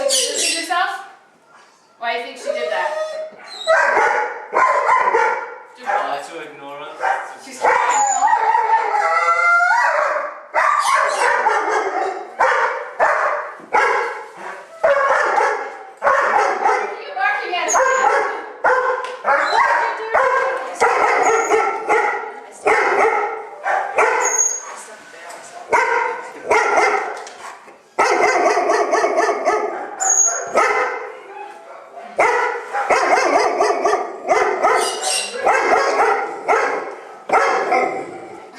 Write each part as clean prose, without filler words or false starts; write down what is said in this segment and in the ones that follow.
actually distancing herself? Why do you think she did that? To ignore us. She's trying real hard. What are you barking at?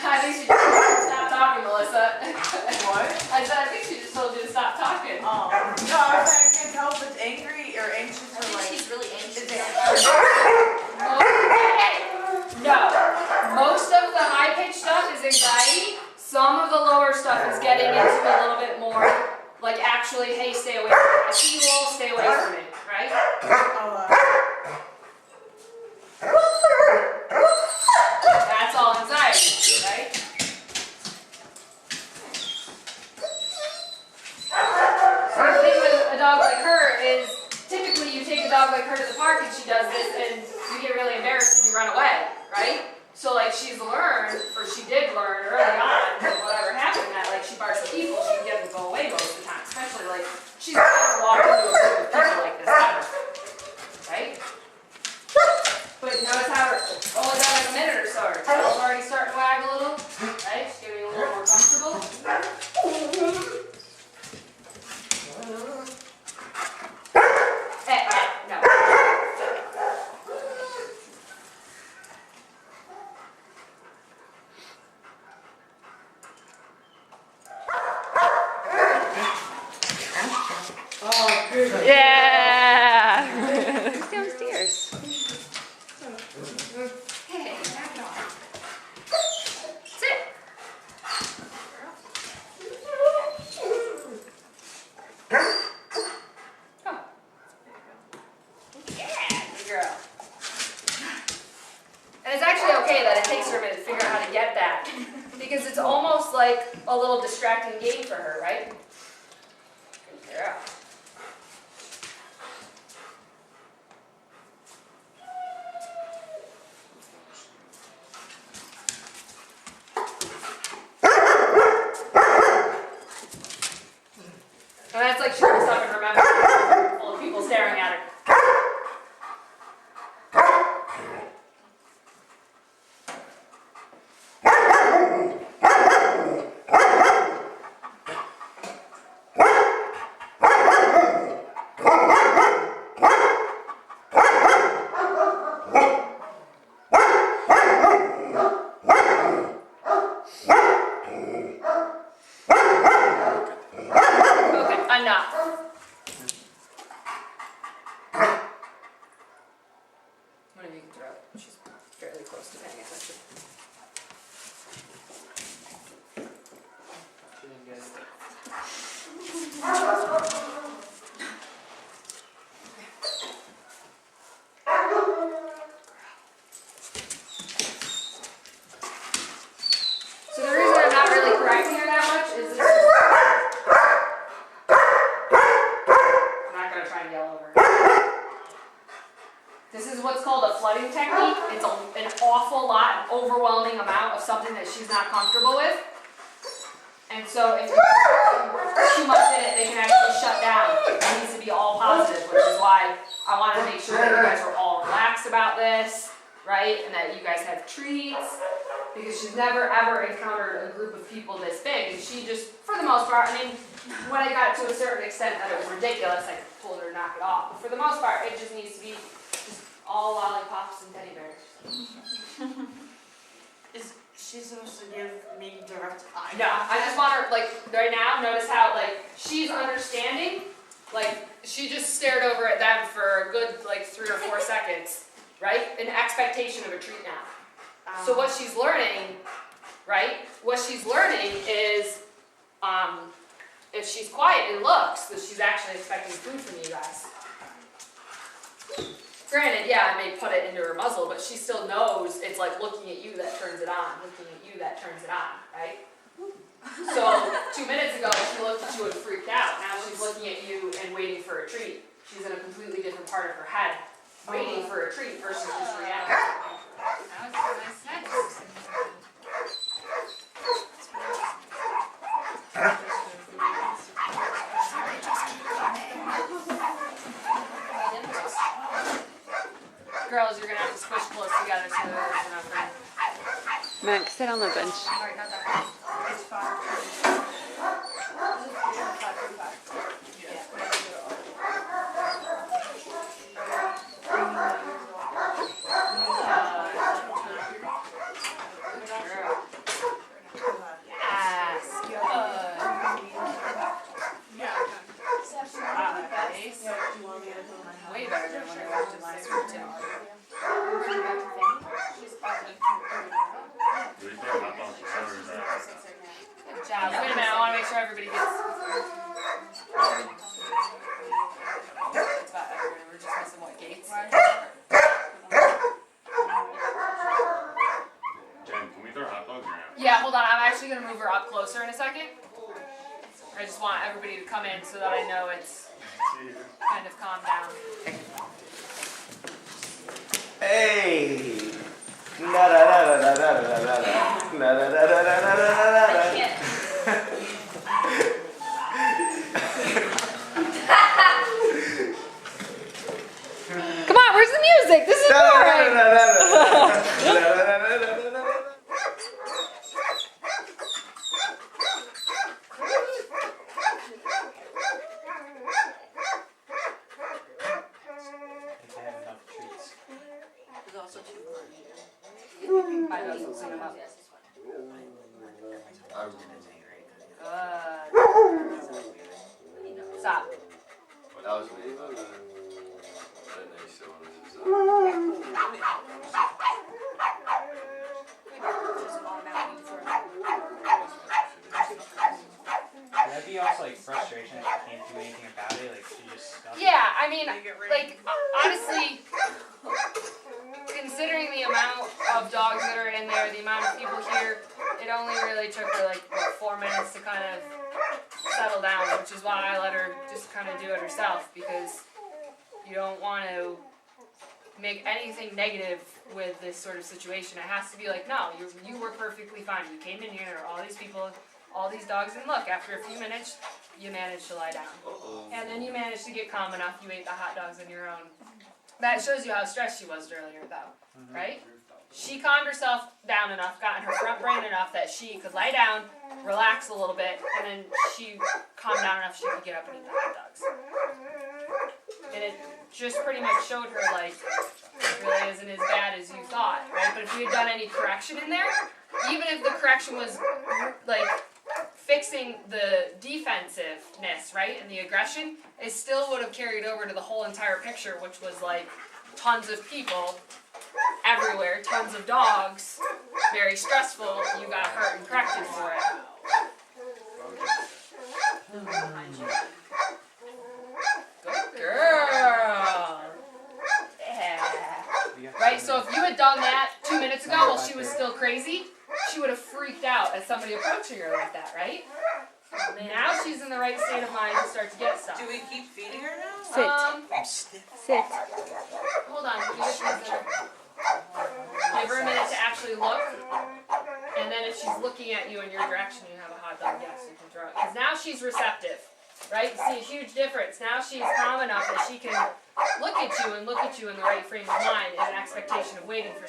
I think she just told you to stop talking, Melissa. What? I said, I think she just told you to stop talking. Oh. No, I can't tell if it's angry or anxious I or think like. she's really anxious. No. Most of the high-pitched stuff is anxiety. Some of the lower stuff is getting into a little bit more, like actually, hey, stay away from me. I see you all, stay away from me, right? That's all anxiety, right? So the thing with a dog like her is, typically you take a dog like her to the park and she does this and you get really embarrassed and you run away, right? So like she's learned, or she did learn early on, that whatever happened, that like she barks at people, she can get them to go away most of the time. Especially like, she's never walked into a group of people like this ever, right? But notice how her, only got like a minute or so, her tail's already starting to wag a little, right? She's getting a little more comfortable. No. Oh, good. Yeah. Who's downstairs? Hey, back it off. Sit. Come. Yeah, good girl. And it's actually okay that it takes her a minute to figure out how to get that. Because it's almost like a little distracting game for her, right? Good girl. And that's like she wakes up and remembers full of people staring at her. Okay, enough. Whatever you can throw it. She's fairly close to paying attention. She didn't get it. So the reason I'm not really correcting her that much is this is... I'm not going to try and yell over her. This is what's called a flooding technique. It's an awful lot, an overwhelming amount of something that she's not comfortable with. And so if you put too much in it, they can actually shut down. It needs to be all positive, which is why I want to make sure that you guys are all relaxed about this, right? And that you guys have treats. Because she's never ever encountered a group of people this big. And she just, for the most part, I mean, when I got to a certain extent that it was ridiculous, I told her to knock it off. But for the most part, it just needs to be just all lollipops and teddy bears. Is she supposed to give me direct eye? No, I just want her, like, right now, notice how, like, she's understanding. Like, she just stared over at them for a good, like, 3 or 4 seconds, right? An expectation of a treat now. So what she's learning, right? What she's learning is, if she's quiet and looks, that she's actually expecting food from you guys. Granted, yeah, I may put it into her muzzle, but she still knows it's like looking at you that turns it on, looking at you that turns it on, right? So 2 minutes ago, she looked at you and freaked out. Now she's looking at you and waiting for a treat. She's in a completely different part of her head, waiting for a treat versus just reacting. That was a nice sentence. Girls, you're gonna have to squish close together so there's enough room. Max, sit on the bench. Alright, not that one. It's fine. Yes, good. Way better than when I walked in last week too. Do we throw hot dogs or is that? Good job. Wait a minute, I wanna make sure everybody gets. It's about everybody, we're just missing what, Gates? Jen, can we throw hot dogs or not? Yeah, hold on, I'm actually gonna move her up closer in a second. I just want everybody to come in so that I know it's kind of calmed down. Hey! Da da da da da da da da da da da da da da. I can't. Come on, where's the music? This is boring. I know something about this. Good. Stop. That was me. Nice one. Would that be also like frustration that you can't do anything about it? Like she just stuck. Yeah, I mean, You get like, honestly, considering the amount of dogs that are in there, the amount of people here, it only really took her like, what, 4 minutes to kind of settle down, which is why I let her just kind of do it herself, because you don't want to make anything negative with this sort of situation. It has to be like, no, you were perfectly fine. You came in here, there were all these people, all these dogs, and look, after a few minutes, you managed to lie down. And then you managed to get calm enough, you ate the hot dogs on your own. That shows you how stressed she was earlier, though, right? She calmed herself down enough, got in her front brain enough that she could lie down, relax a little bit, and then she calmed down enough she could get up and eat the hot dogs. And it just pretty much showed her, like, it really isn't as bad as you thought, right? But if we had done any correction in there, even if the correction was, like, fixing the defensiveness, right, and the aggression, it still would have carried over to the whole entire picture, which was, like, tons of people everywhere, tons of dogs, very stressful, you got hurt and corrected for it. Good girl. Yeah. Right, so if you had done that 2 minutes ago while she was still crazy, she would have freaked out at somebody approaching her like that, right? Now she's in the right state of mind to start to get stuff. Do we keep feeding her now? Sit. Hold on, give her a minute to actually look, and then if she's looking at you in your direction, you have a hot dog, yes, you can throw it. Because now she's receptive, right? You see a huge difference. Now she's calm enough that she can look at you and look at you in the right frame of mind in an expectation of waiting for